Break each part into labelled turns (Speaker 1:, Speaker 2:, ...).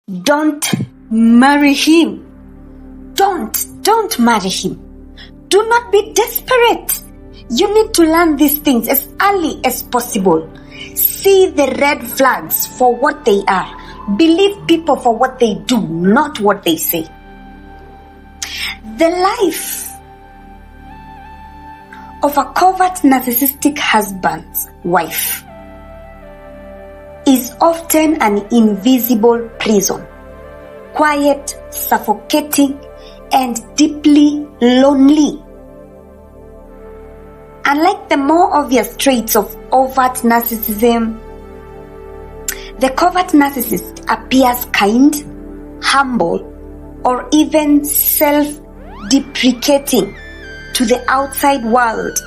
Speaker 1: Don't marry him. Don't marry him. Do not be desperate. You need to learn these things as early as possible. See the red flags for what they are. Believe people for what they do, not what they say. The life of a covert narcissistic husband's wife is often an invisible prison, quiet, suffocating, and deeply lonely. Unlike the more obvious traits of overt narcissism, the covert narcissist appears kind, humble, or even self-deprecating to the outside world.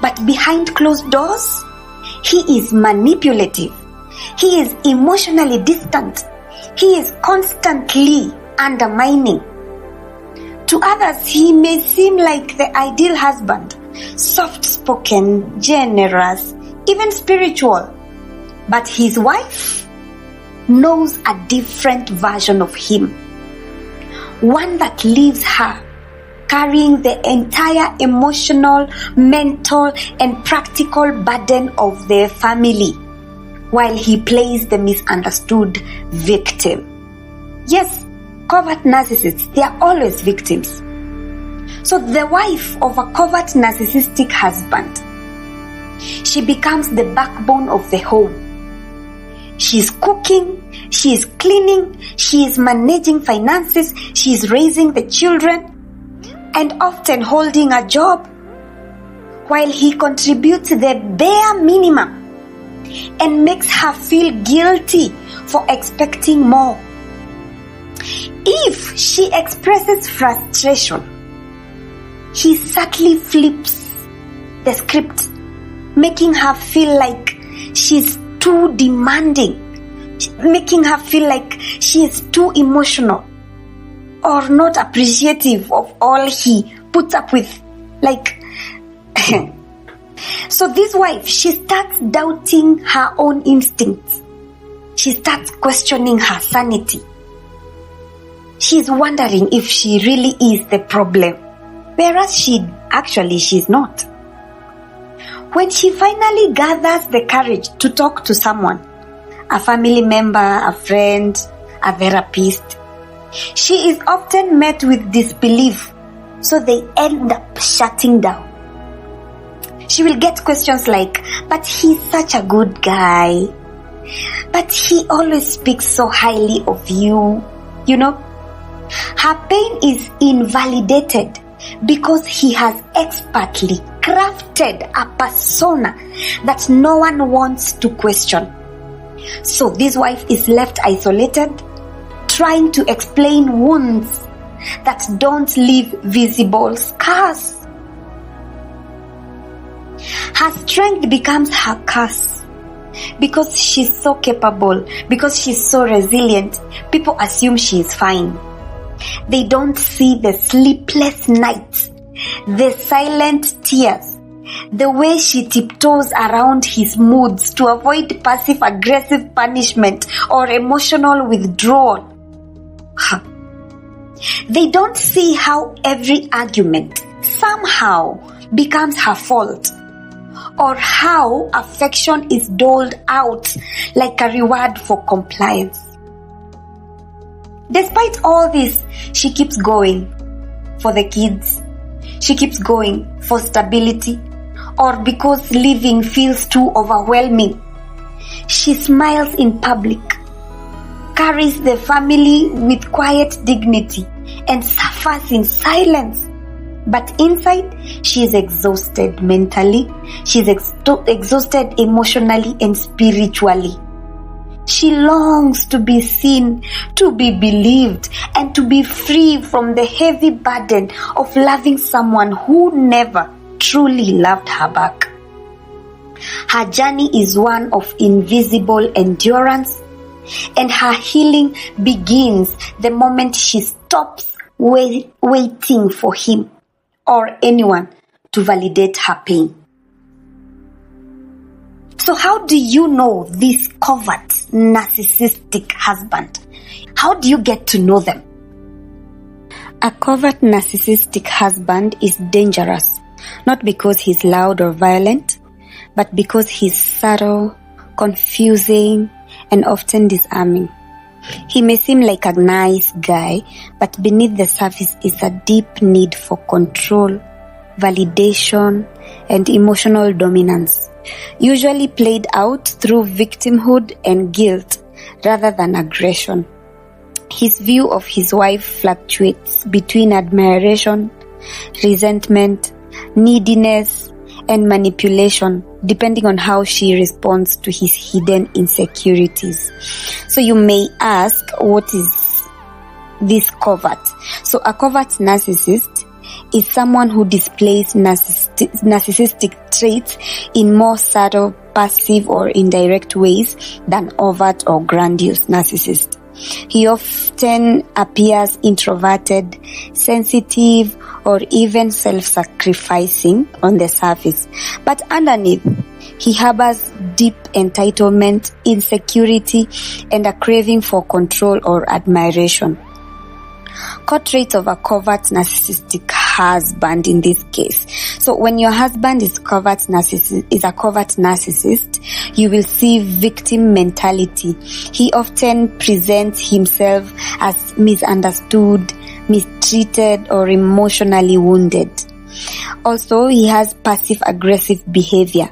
Speaker 1: But behind closed doors, he is manipulative. He is emotionally distant. He is constantly undermining. To others, he may seem like the ideal husband, soft-spoken, generous, even spiritual. But his wife knows a different version of him. One that leaves her carrying the entire emotional, mental, and practical burden of their family, while he plays the misunderstood victim. Yes, covert narcissists, they are always victims. So the wife of a covert narcissistic husband, she becomes the backbone of the home. She is cooking, she is cleaning, she is managing finances, she is raising the children, and often holding a job, while he contributes the bare minimum and makes her feel guilty for expecting more. If she expresses frustration, he subtly flips the script, making her feel like she's too demanding, making her feel like she is too emotional or not appreciative of all he puts up with. So this wife, she starts doubting her own instincts. She starts questioning her sanity. She's wondering if she really is the problem, whereas she's not. When she finally gathers the courage to talk to someone, a family member, a friend, a therapist, she is often met with disbelief, so they end up shutting down. She will get questions like, but he's such a good guy. But he always speaks so highly of you. You know, her pain is invalidated because he has expertly crafted a persona that no one wants to question. So this wife is left isolated, trying to explain wounds that don't leave visible scars. Her strength becomes her curse. Because she's so capable, because she's so resilient, people assume she is fine. They don't see the sleepless nights, the silent tears, the way she tiptoes around his moods to avoid passive-aggressive punishment or emotional withdrawal. They don't see how every argument somehow becomes her fault, or how affection is doled out like a reward for compliance. Despite all this, she keeps going for the kids. She keeps going for stability, or because living feels too overwhelming. She smiles in public, carries the family with quiet dignity, and suffers in silence. But inside, she is exhausted mentally, she is exhausted emotionally and spiritually. She longs to be seen, to be believed, and to be free from the heavy burden of loving someone who never truly loved her back. Her journey is one of invisible endurance, and her healing begins the moment she stops waiting for him or anyone to validate her pain. So how do you know this covert narcissistic husband? How do you get to know them? A covert narcissistic husband is dangerous, not because he's loud or violent, but because he's subtle, confusing, and often disarming. He may seem like a nice guy, but beneath the surface is a deep need for control, validation, and emotional dominance, usually played out through victimhood and guilt rather than aggression. His view of his wife fluctuates between admiration, resentment, neediness, and manipulation, depending on how she responds to his hidden insecurities. So you may ask, what is this covert? So a covert narcissist is someone who displays narcissistic traits in more subtle, passive, or indirect ways than overt or grandiose narcissist. He often appears introverted, sensitive, or even self-sacrificing on the surface. But underneath, he harbors deep entitlement, insecurity, and a craving for control or admiration. Core traits of a covert narcissistic husband in this case. So when your husband is a covert narcissist, you will see victim mentality. He often presents himself as misunderstood, mistreated, or emotionally wounded. Also, he has passive-aggressive behavior.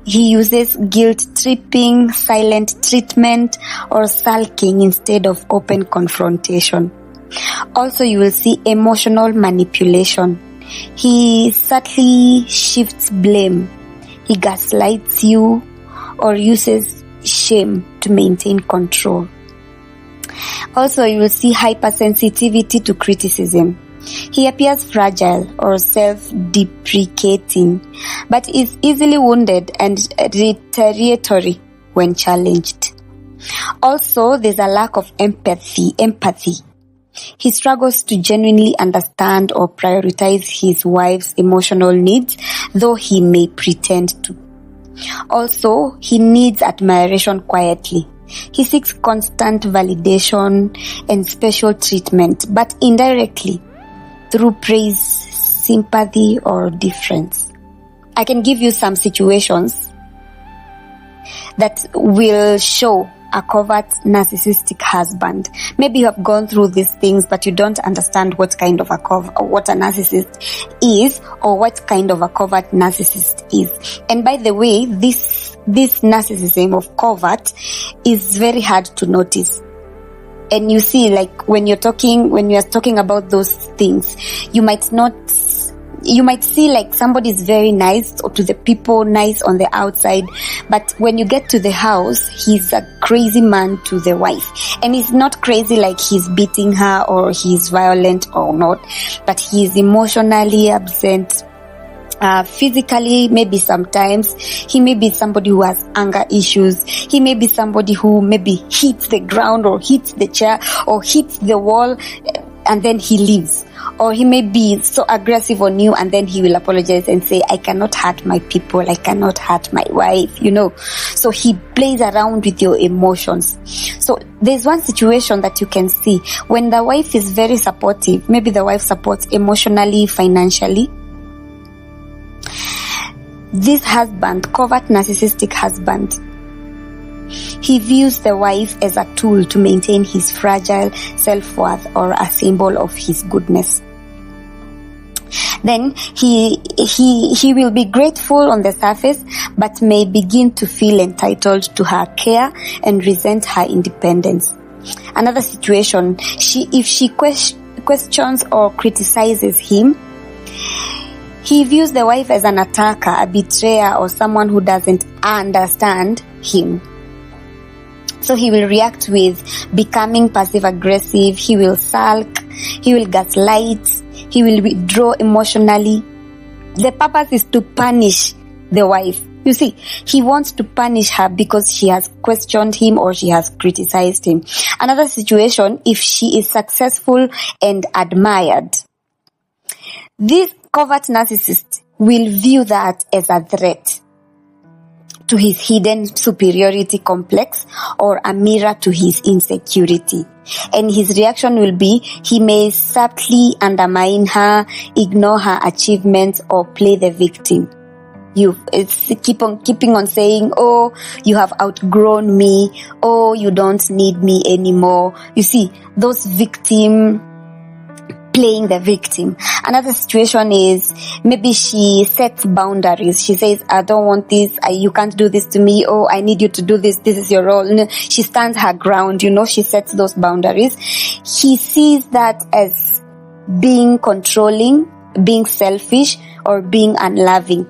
Speaker 1: He uses guilt-tripping, silent treatment, or sulking instead of open confrontation. Also, you will see emotional manipulation. He subtly shifts blame. He gaslights you or uses shame to maintain control. Also, you will see hypersensitivity to criticism. He appears fragile or self-deprecating, but is easily wounded and retaliatory when challenged. Also, there's a lack of empathy. He struggles to genuinely understand or prioritize his wife's emotional needs, though he may pretend to. Also, he needs admiration quietly. He seeks constant validation and special treatment, but indirectly, through praise, sympathy, or difference. I can give you some situations that will show a covert narcissistic husband. Maybe you have gone through these things, but you don't understand what kind of what a narcissist is, or what kind of a covert narcissist is. And by the way, this narcissism of covert is very hard to notice. And you see, like when you are talking about those things, you might see like somebody is very nice, or to the people nice on the outside, but when you get to the house, he's a crazy man to the wife. And he's not crazy like he's beating her or he's violent or not, but he's emotionally absent. Physically, maybe sometimes he may be somebody who has anger issues. He may be somebody who maybe hits the ground or hits the chair or hits the wall and then he leaves. Or he may be so aggressive on you and then he will apologize and say, I cannot hurt my people, I cannot hurt my wife, So he plays around with your emotions. So there's one situation that you can see when the wife is very supportive. Maybe the wife supports emotionally, financially. This husband, covert narcissistic husband, he views the wife as a tool to maintain his fragile self-worth or a symbol of his goodness. Then he will be grateful on the surface, but may begin to feel entitled to her care and resent her independence. Another situation, if she questions or criticizes him, he views the wife as an attacker, a betrayer, or someone who doesn't understand him. So he will react with becoming passive-aggressive, he will sulk, he will gaslight, he will withdraw emotionally. The purpose is to punish the wife. You see, he wants to punish her because she has questioned him or she has criticized him. Another situation, if she is successful and admired, this covert narcissist will view that as a threat to his hidden superiority complex or a mirror to his insecurity. And his reaction will be, he may subtly undermine her, ignore her achievements, or play the victim. It's keeping on saying, oh, you have outgrown me, oh, you don't need me anymore. You see, those playing the victim. Another situation is maybe she sets boundaries. She says, I don't want this. You can't do this to me. Oh, I need you to do this. This is your role. No, she stands her ground. She sets those boundaries. He sees that as being controlling, being selfish, or being unloving.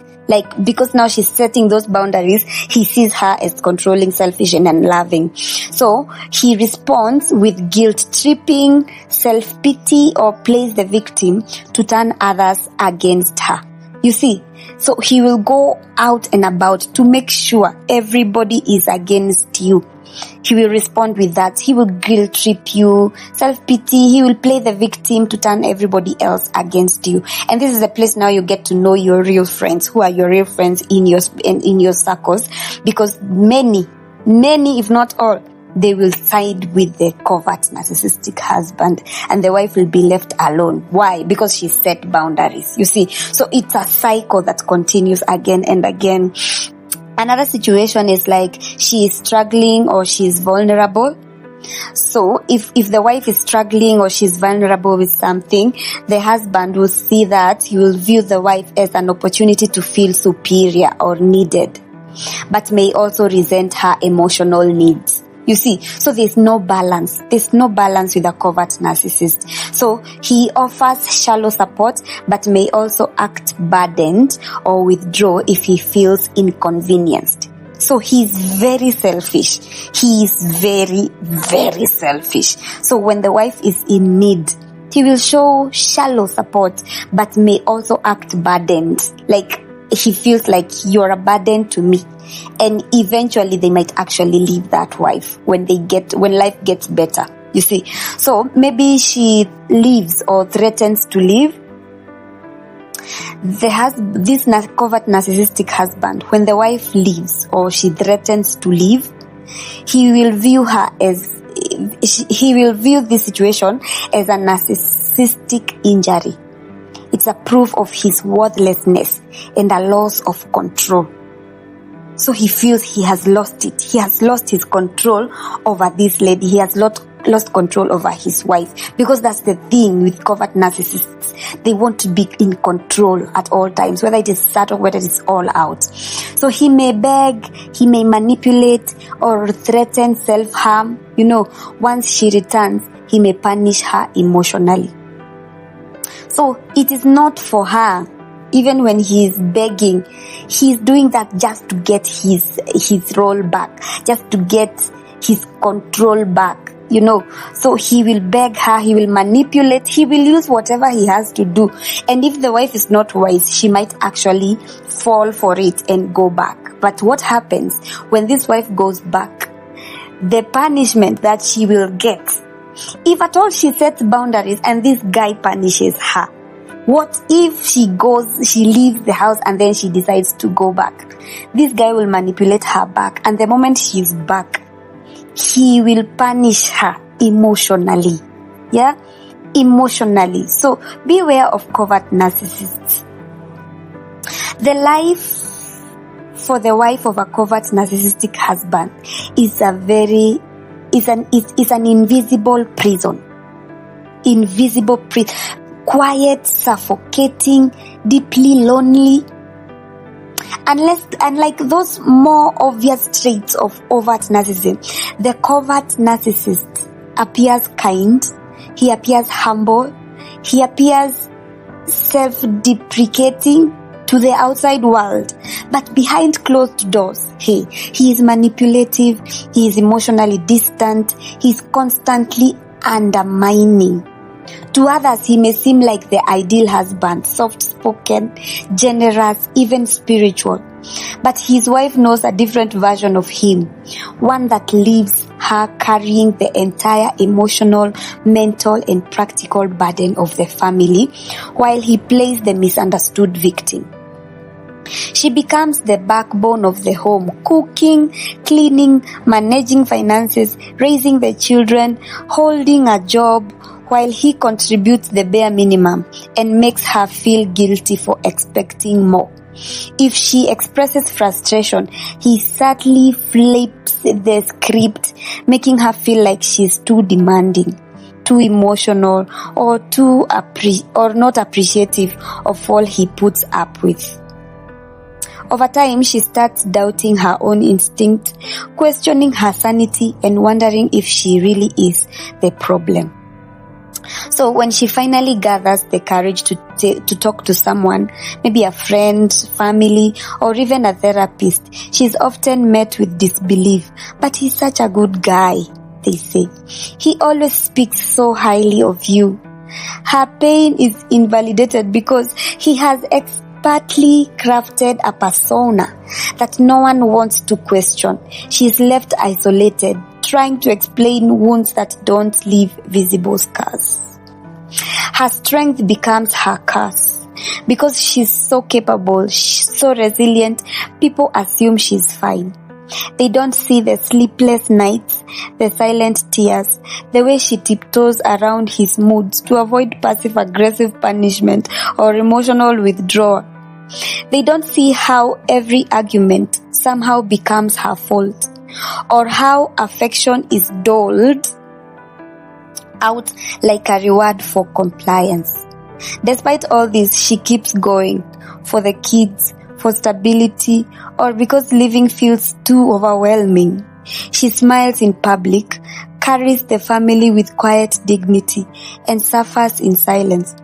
Speaker 1: Because now she's setting those boundaries, he sees her as controlling, selfish, and unloving. So he responds with guilt tripping, self-pity, or plays the victim to turn others against her. You see, so he will go out and about to make sure everybody is against you. He will respond with that. He will guilt trip you, self-pity. He will play the victim to turn everybody else against you. And this is a place now you get to know your real friends. Who are your real friends in your circles? Because many, if not all, they will side with the covert narcissistic husband, and the wife will be left alone. Why? Because she set boundaries. You see, so it's a cycle that continues again and again. Another situation is she is struggling or she is vulnerable. So if the wife is struggling or she's vulnerable with something, the husband will see that. He will view the wife as an opportunity to feel superior or needed, but may also resent her emotional needs. You see, so there's no balance. There's no balance with a covert narcissist. So he offers shallow support, but may also act burdened or withdraw if he feels inconvenienced. So he's very selfish. He is very, very selfish. So when the wife is in need, he will show shallow support, but may also act burdened. He feels like you're a burden to me. And eventually they might actually leave that wife when life gets better. You see, so maybe she leaves or threatens to leave. This covert narcissistic husband, when the wife leaves or she threatens to leave, he will view this situation as a narcissistic injury. It's a proof of his worthlessness and a loss of control. So he feels he has lost it. He has lost his control over this lady. He has lost control over his wife. Because that's the thing with covert narcissists. They want to be in control at all times, whether it is subtle, whether it is all out. So he may beg, he may manipulate or threaten self-harm. Once she returns, he may punish her emotionally. So it is not for her. Even when he is begging, he's doing that just to get his role back, just to get his control back, So he will beg her, he will manipulate, he will use whatever he has to do. And if the wife is not wise, she might actually fall for it and go back. But what happens when this wife goes back? The punishment that she will get, if at all she sets boundaries and this guy punishes her, what if she leaves the house and then she decides to go back? This guy will manipulate her back, and the moment she's back, he will punish her emotionally. Yeah? Emotionally. So beware of covert narcissists. The life for the wife of a covert narcissistic husband is an invisible prison. Invisible prison. Quiet, suffocating, deeply lonely. Unlike those more obvious traits of overt narcissism, the covert narcissist appears kind, he appears humble, he appears self-deprecating to the outside world, but behind closed doors, he is manipulative, he is emotionally distant, he is constantly undermining. To others, he may seem like the ideal husband, soft-spoken, generous, even spiritual. But his wife knows a different version of him, one that leaves her carrying the entire emotional, mental, and practical burden of the family, while he plays the misunderstood victim. She becomes the backbone of the home, cooking, cleaning, managing finances, raising the children, holding a job, while he contributes the bare minimum and makes her feel guilty for expecting more. If she expresses frustration, he subtly flips the script, making her feel like she's too demanding, too emotional, or not appreciative of all he puts up with. Over time, she starts doubting her own instinct, questioning her sanity, and wondering if she really is the problem. So when she finally gathers the courage to talk to someone, maybe a friend, family, or even a therapist, she's often met with disbelief. But he's such a good guy, they say. He always speaks so highly of you. Her pain is invalidated because he has expertly crafted a persona that no one wants to question. She's left isolated, trying to explain wounds that don't leave visible scars. Her strength becomes her curse. Because she's so capable, so resilient, people assume she's fine. They don't see the sleepless nights, the silent tears, the way she tiptoes around his moods to avoid passive-aggressive punishment or emotional withdrawal. They don't see how every argument somehow becomes her fault, or how affection is doled out like a reward for compliance. Despite all this, she keeps going for the kids, for stability, or because living feels too overwhelming. She smiles in public, carries the family with quiet dignity, and suffers in silence.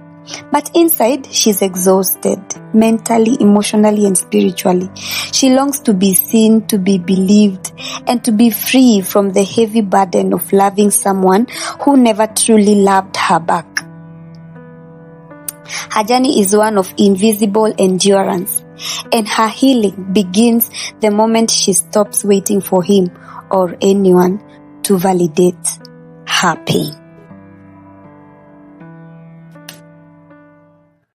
Speaker 1: But inside, she's exhausted, mentally, emotionally, and spiritually. She longs to be seen, to be believed, and to be free from the heavy burden of loving someone who never truly loved her back. Her journey is one of invisible endurance, and her healing begins the moment she stops waiting for him or anyone to validate her pain.